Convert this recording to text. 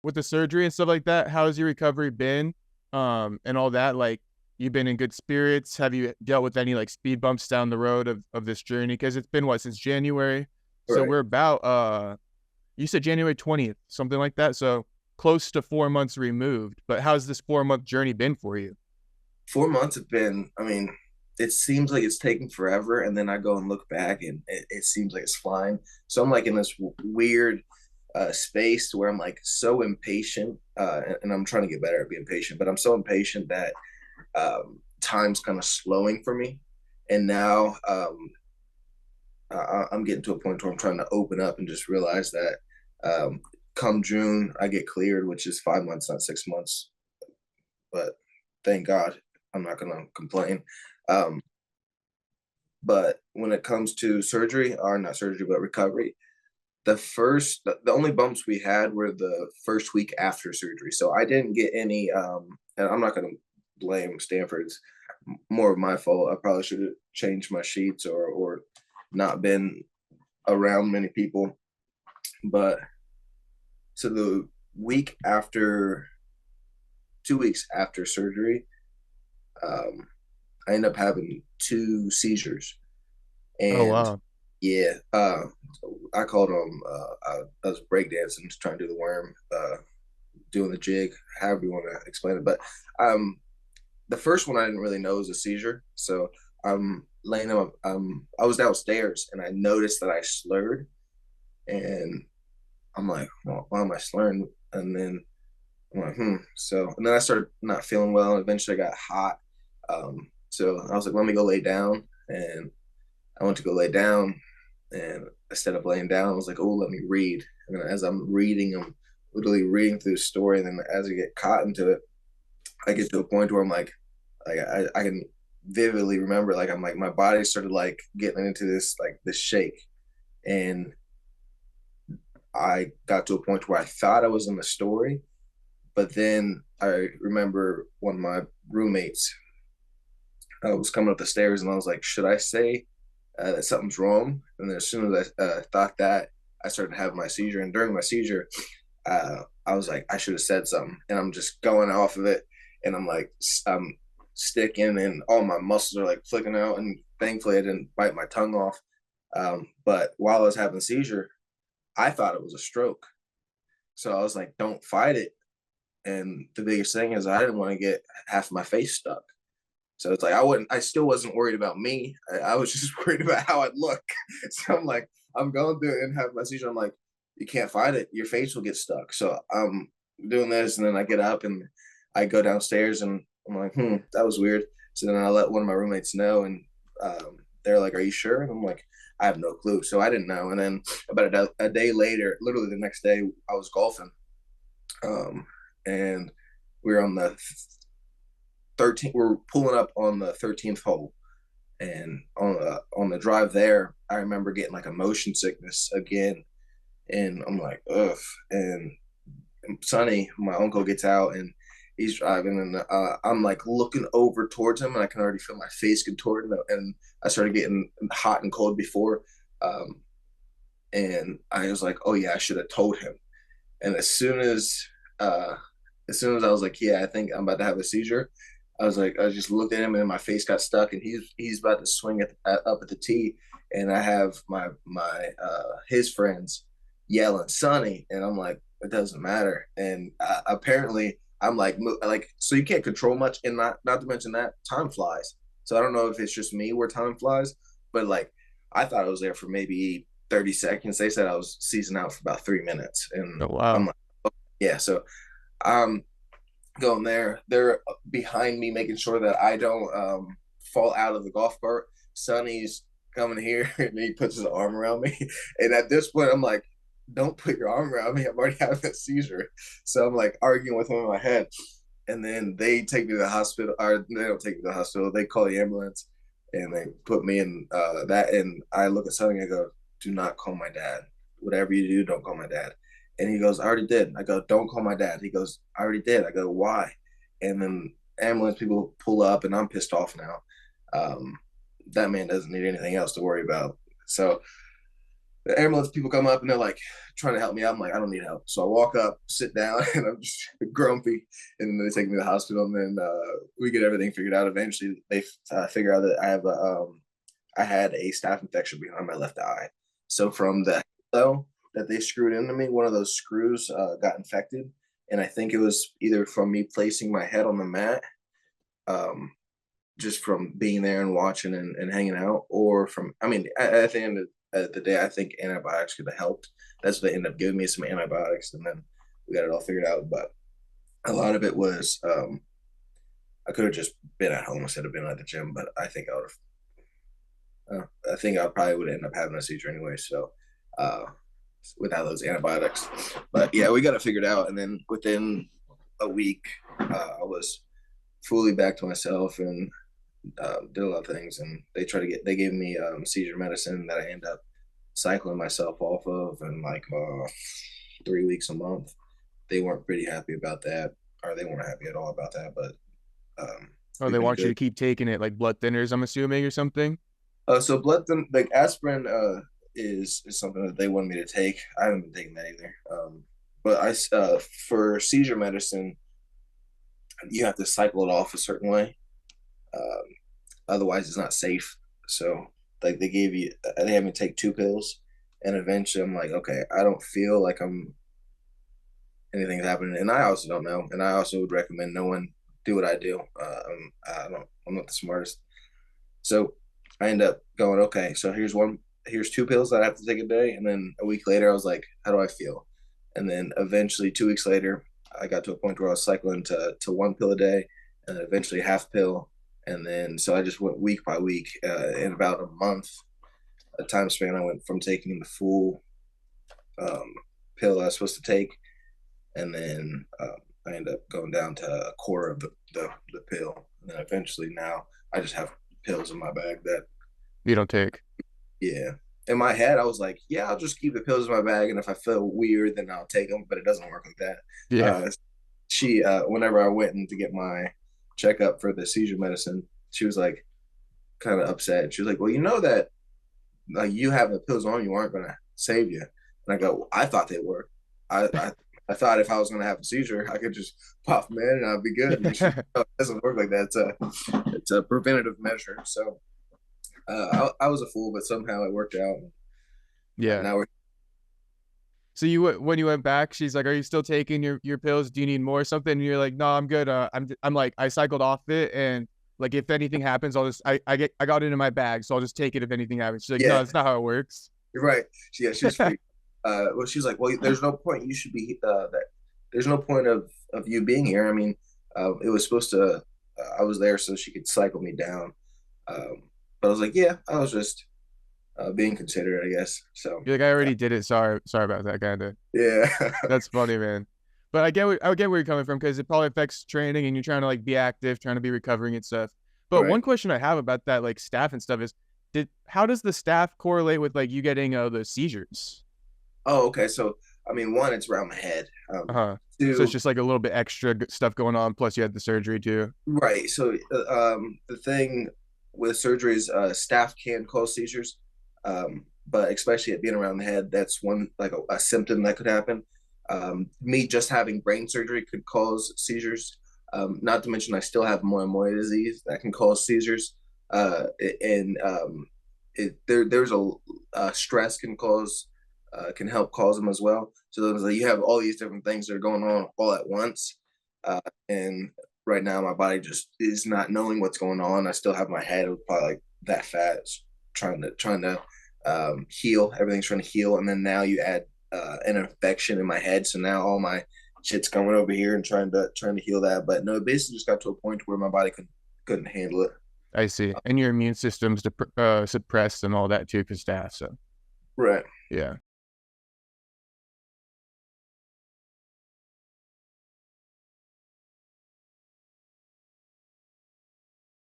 with the surgery and stuff like that, how has your recovery been? And all that, like, you've been in good spirits? Have you dealt with any like speed bumps down the road of this journey? Because it's been what, since January? So Right. we're about you said January 20th, something like that. So close to 4 months removed. But how's this 4 month journey been for you? 4 months have been, I mean, it seems like it's taking forever. And then I go and look back and it seems like it's flying. So I'm like in this weird space where I'm like so impatient. And I'm trying to get better at being patient, but I'm so impatient that time's kind of slowing for me. And now I'm getting to a point where I'm trying to open up and just realize that come June, I get cleared, which is 5 months, not 6 months. But thank God, I'm not gonna complain. Um, but when it comes to surgery, or not surgery, but recovery, the only bumps we had were the first week after surgery. So I didn't get any. And I'm not gonna blame Stanford's more of my fault. I probably should have changed my sheets or not been around many people. But so the week after, 2 weeks after surgery, um, I ended up having two seizures. Oh And wow. yeah, I called them, I was breakdancing, just trying to do the worm, doing the jig, however you want to explain it. But um, the first one I didn't really know was a seizure. So I'm laying up, I was downstairs and I noticed that I slurred. And I'm like, well, why am I slurring? And then I'm like, So, and then I started not feeling well, and eventually I got hot. So I was like, let me go lay down. And I went to go lay down. And instead of laying down, I was like, oh, let me read. And then as I'm reading, I'm literally reading through the story. And then as I get caught into it, I get to a point where I'm like I can vividly remember, like, I'm like, my body started like getting into this, like this shake. And I got to a point where I thought I was in the story. But then I remember one of my roommates was coming up the stairs, and I was like, should I say that something's wrong? And then as soon as I thought that, I started having my seizure. And during my seizure, I was like, I should have said something. And I'm just going off of it. And I'm like, I'm sticking, and all my muscles are like flicking out. And thankfully, I didn't bite my tongue off. But while I was having a seizure, I thought it was a stroke. So I was like, don't fight it. And the biggest thing is I didn't want to get half my face stuck. So it's like I still wasn't worried about me. I was just worried about how I'd look. So I'm like, I'm going through it and have my seizure. I'm like, you can't fight it. Your face will get stuck. So I'm doing this, and then I get up and I go downstairs, and I'm like, that was weird. So then I let one of my roommates know, and they're like, are you sure? And I'm like, I have no clue. So I didn't know. And then about a day later, literally the next day, I was golfing, and we were on the 13th. We're pulling up on the 13th hole, and on the drive there, I remember getting like a motion sickness again, and I'm like, ugh. And Sonny, my uncle, gets out and he's driving, and I'm like looking over towards him, and I can already feel my face contort, and I started getting hot and cold before, um, and I was like, oh yeah, I should have told him. And uh, as soon as I was like, yeah, I think I'm about to have a seizure, I was like, I just looked at him, and my face got stuck, and he's about to swing up at the tee, and I have my his friends yelling Sonny, and I'm like, it doesn't matter. And apparently I'm like, so you can't control much, and not to mention that time flies. So I don't know if it's just me where time flies, but like I thought I was there for maybe 30 seconds. They said I was seasoned out for about 3 minutes, and Oh I'm wow. like, yeah. So I'm going there. They're behind me, making sure that I don't fall out of the golf cart. Sonny's coming here, and he puts his arm around me. And at this point, I'm like, don't put your arm around me. I'm already having a seizure. So I'm like arguing with him in my head. And then they take me to the hospital, or they don't take me to the hospital. They call the ambulance, and they put me in that. And I look at Sonny and I go, do not call my dad. Whatever you do, don't call my dad. And he goes, I already did. I go, don't call my dad. He goes, I already did. I go, why? And then ambulance people pull up, and I'm pissed off now. Um, that man doesn't need anything else to worry about. So The ambulance people come up and they're like trying to help me out. I'm like, I don't need help. So I walk up, sit down, and I'm just grumpy. And then they take me to the hospital, and then we get everything figured out. Eventually, they figure out that I had a staph infection behind my left eye. So from the though that they screwed into me, one of those screws got infected, and I think it was either from me placing my head on the mat, um, just from being there and watching and hanging out, or from I mean, at the end of the day, I think antibiotics could have helped. That's what they ended up giving me, some antibiotics, and then we got it all figured out. But a lot of it was I could have just been at home instead of being at the gym, but I think I would have. I think I probably would end up having a seizure anyway. So uh, without those antibiotics, but yeah, we got it figured out, and then within a week, I was fully back to myself and did a lot of things. And they gave me seizure medicine that I end up cycling myself off of, and like 3 weeks a month. They weren't pretty happy about that, or they weren't happy at all about that. But Oh, we've they been want you good. to keep taking it like blood thinners, I'm assuming, or something. So blood thin like aspirin is something that they wanted me to take. I haven't been taking that either. But for seizure medicine, you have to cycle it off a certain way. Um, Otherwise, it's not safe. So like they had me take 2 pills, and eventually I'm like, okay, I don't feel like anything's happening, and I also don't know, and I also would recommend no one do what I do. I'm not the smartest, so I end up going, okay, so here's 2 pills that I have to take a day, and then a week later I was like, how do I feel? And then eventually 2 weeks later, I got to a point where I was cycling to 1 pill a day, and then eventually half pill, and then so I just went week by week. In about a month, a time span, I went from taking the full um, pill I was supposed to take, and then I ended up going down to a quarter of the pill, and then eventually now I just have pills in my bag that, You don't take. yeah. In my head, I was like, yeah, I'll just keep the pills in my bag, and if I feel weird, then I'll take them. But it doesn't work like that. Yeah. Whenever I went in to get my checkup for the seizure medicine, she was like kind of upset. She was like, well, you know that like you having the pills on you aren't going to save you. And I go, well, I thought they were. I, I I thought if I was going to have a seizure, I could just pop them in and I'd be good. And she, no, it doesn't work like that. It's a preventative measure. So I was a fool, but somehow it worked out. Yeah. Now we're So when you went back, she's like, "Are you still taking your pills? Do you need more or something?" And you're like, "No, I'm good. I'm like I cycled off it, and like if anything happens, I got it in my bag, so I'll just take it if anything happens." She's like, "No, yeah, that's not how it works." you're right. She was free. Well, she's like, well, there's no point. You should be that. There's no point of you being here. I mean, it was supposed to. I was there so she could cycle me down. But I was like, yeah, I was just being considerate, I guess. So You're like, "I already did it. Sorry about that, kind of." yeah, That's funny, man. But I get where you're coming from because it probably affects training, and you're trying to like be active, trying to be recovering and stuff. But right. one question I have about that like staph and stuff is, did how does the staph correlate with like you getting the seizures? Oh, okay. So I mean, one, it's around my head. Uh-huh. So it's Two, just like a little bit extra stuff going on. Plus, you had the surgery too. right. So the thing with surgeries, staph can cause seizures, but especially it being around the head, that's one like a symptom that could happen. Me just having brain surgery could cause seizures. Not to mention, I still have Moyamoya disease that can cause seizures. And there's stress can help cause them as well. So like you have all these different things that are going on all at once, and right now my body just is not knowing what's going on. I still have my head probably like that fat, trying to heal. Everything's trying to heal, and then now you add an infection in my head, so now all my shit's coming over here and trying to heal that. But no, it basically just got to a point where my body couldn't handle it. I see. And your immune system's suppressed and all that too, because staph. So Right. yeah.